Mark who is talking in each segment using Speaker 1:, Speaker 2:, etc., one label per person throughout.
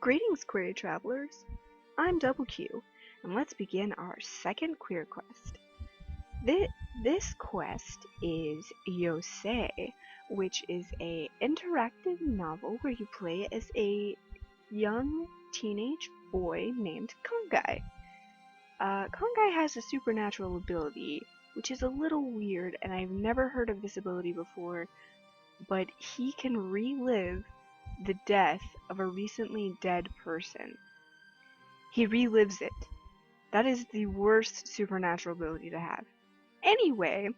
Speaker 1: Greetings, queer travelers. I'm Double Q, and let's begin our second queer quest. This quest is Yousei, which is a interactive novel where you play as a young teenage boy named Kongai. Kongai has a supernatural ability, which is a little weird, and I've never heard of this ability before, but he can relive the death of a recently dead person. He relives it. That is the worst supernatural ability to have. Anyway,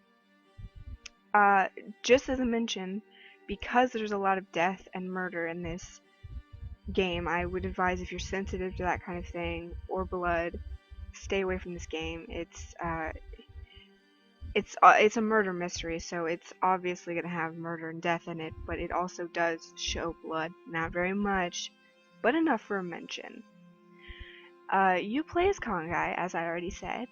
Speaker 1: uh, just as I mentioned, because there's a lot of death and murder in this game, I would advise if you're sensitive to that kind of thing or blood, stay away from this game. It's a murder mystery, so it's obviously gonna have murder and death in it, but it also does show blood. Not very much, but enough for a mention. You play as Kongai, as I already said,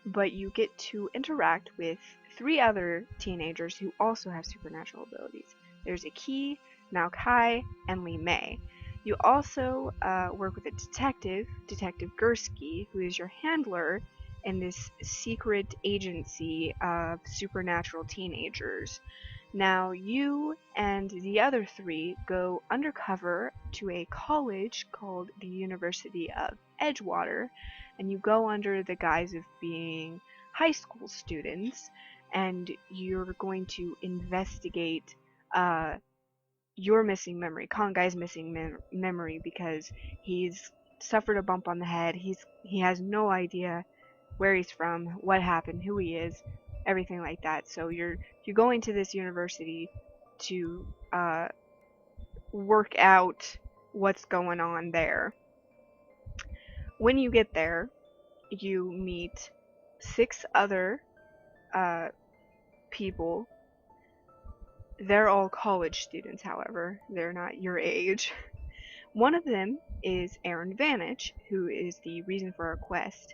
Speaker 1: but you get to interact with three other teenagers who also have supernatural abilities. There's Iki, Naokai, and Lee Mei. You also work with a detective, Detective Gursky, who is your handler in this secret agency of supernatural teenagers. Now, you and the other three go undercover to a college called the University of Edgewater, and you go under the guise of being high school students, and you're going to investigate your missing memory, Kongai's missing memory, because he's suffered a bump on the head. He has no idea where he's from, what happened, who he is, everything like that. So you're going to this university to work out what's going on there. When you get there, you meet six other people. They're all college students, however. They're not your age. One of them is Aaron Vanich, who is the reason for our quest.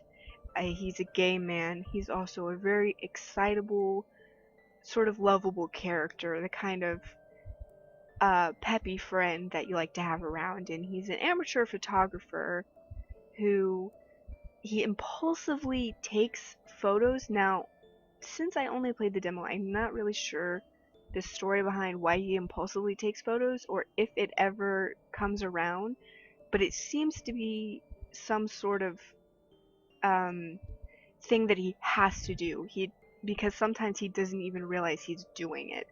Speaker 1: He's a gay man. He's also a very excitable, sort of lovable character, the kind of peppy friend that you like to have around. And he's an amateur photographer who he impulsively takes photos. Now, since I only played the demo, I'm not really sure the story behind why he impulsively takes photos or if it ever comes around, but it seems to be some sort of thing that he has to do. Because sometimes he doesn't even realize he's doing it.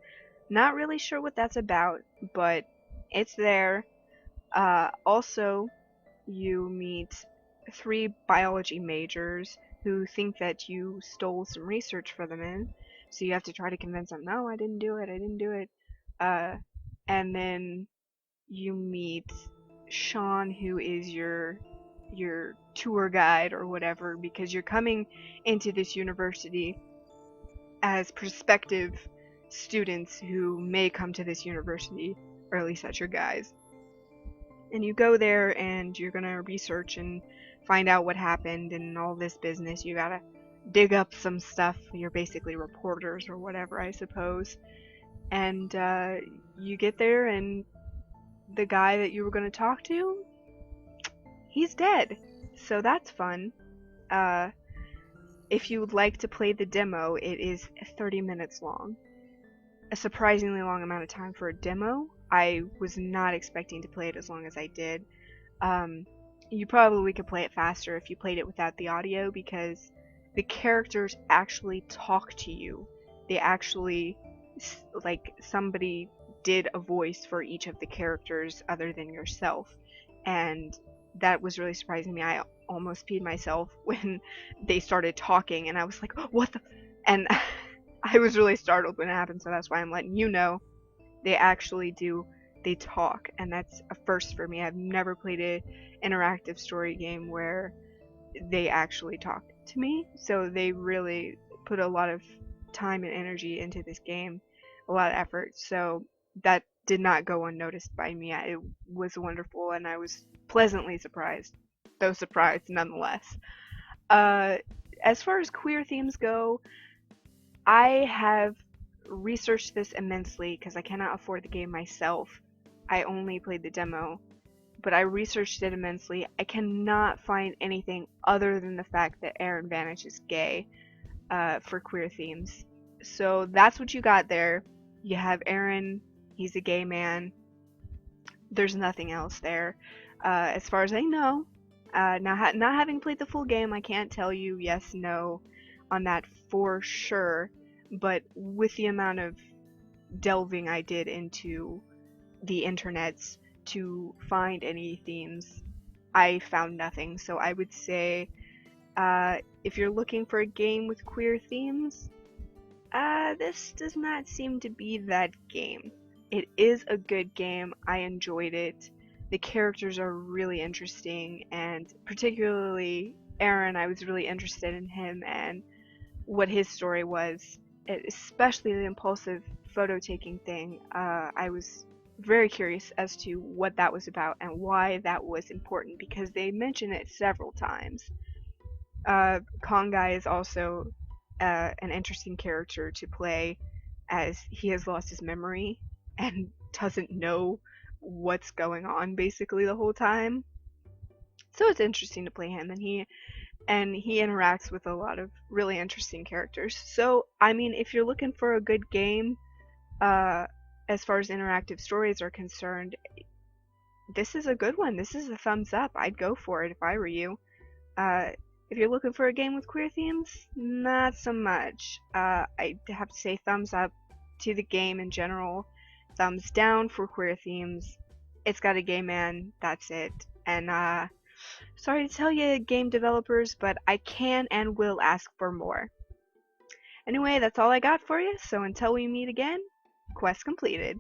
Speaker 1: Not really sure what that's about, but it's there. Also, you meet three biology majors who think that you stole some research for them in, so you have to try to convince them, no, I didn't do it. And then you meet Sean, who is your tour guide or whatever, because you're coming into this university as prospective students who may come to this university, or at least that's your guys. And you go there and you're gonna research and find out what happened and all this business. You gotta dig up some stuff. You're basically reporters or whatever, I suppose. And you get there, and the guy that you were gonna talk to, he's dead. So that's fun. If you would like to play the demo, it is 30 minutes long. A surprisingly long amount of time for a demo. I was not expecting to play it as long as I did. You probably could play it faster if you played it without the audio, because the characters actually talk to you. They actually, like, somebody did a voice for each of the characters other than yourself, and that was really surprising me. I almost peed myself when they started talking, and I was like, oh, what the? And I was really startled when it happened, so that's why I'm letting you know. They actually do, they talk, and that's a first for me. I've never played an interactive story game where they actually talk to me, so they really put a lot of time and energy into this game, a lot of effort, so that did not go unnoticed by me. It was wonderful, and I was pleasantly surprised, though surprised nonetheless. As far as queer themes go, I have researched this immensely because I cannot afford the game myself. I only played the demo, but I researched it immensely. I cannot find anything other than the fact that Aaron Vanish is gay for queer themes. So that's what you got there. You have Aaron, he's a gay man. There's nothing else there. As far as I know, not having played the full game, I can't tell you yes, no on that for sure. But with the amount of delving I did into the internets to find any themes, I found nothing. So I would say if you're looking for a game with queer themes, this does not seem to be that game. It is a good game. I enjoyed it. The characters are really interesting, and particularly Aaron, I was really interested in him and what his story was, especially the impulsive photo taking thing. I was very curious as to what that was about and why that was important because they mention it several times. Kongai is also an interesting character to play as he has lost his memory and doesn't know what's going on basically the whole time. So it's interesting to play him, and he interacts with a lot of really interesting characters. So I mean, if you're looking for a good game, uh, as far as interactive stories are concerned, this is a good one. This is a thumbs up. I'd go for it if I were you. Uh, if you're looking for a game with queer themes, not so much. I have to say thumbs up to the game in general, thumbs down for queer themes. It's got a gay man, that's it. And sorry to tell you, game developers, but I can and will ask for more. Anyway, that's all I got for you, so until we meet again, quest completed.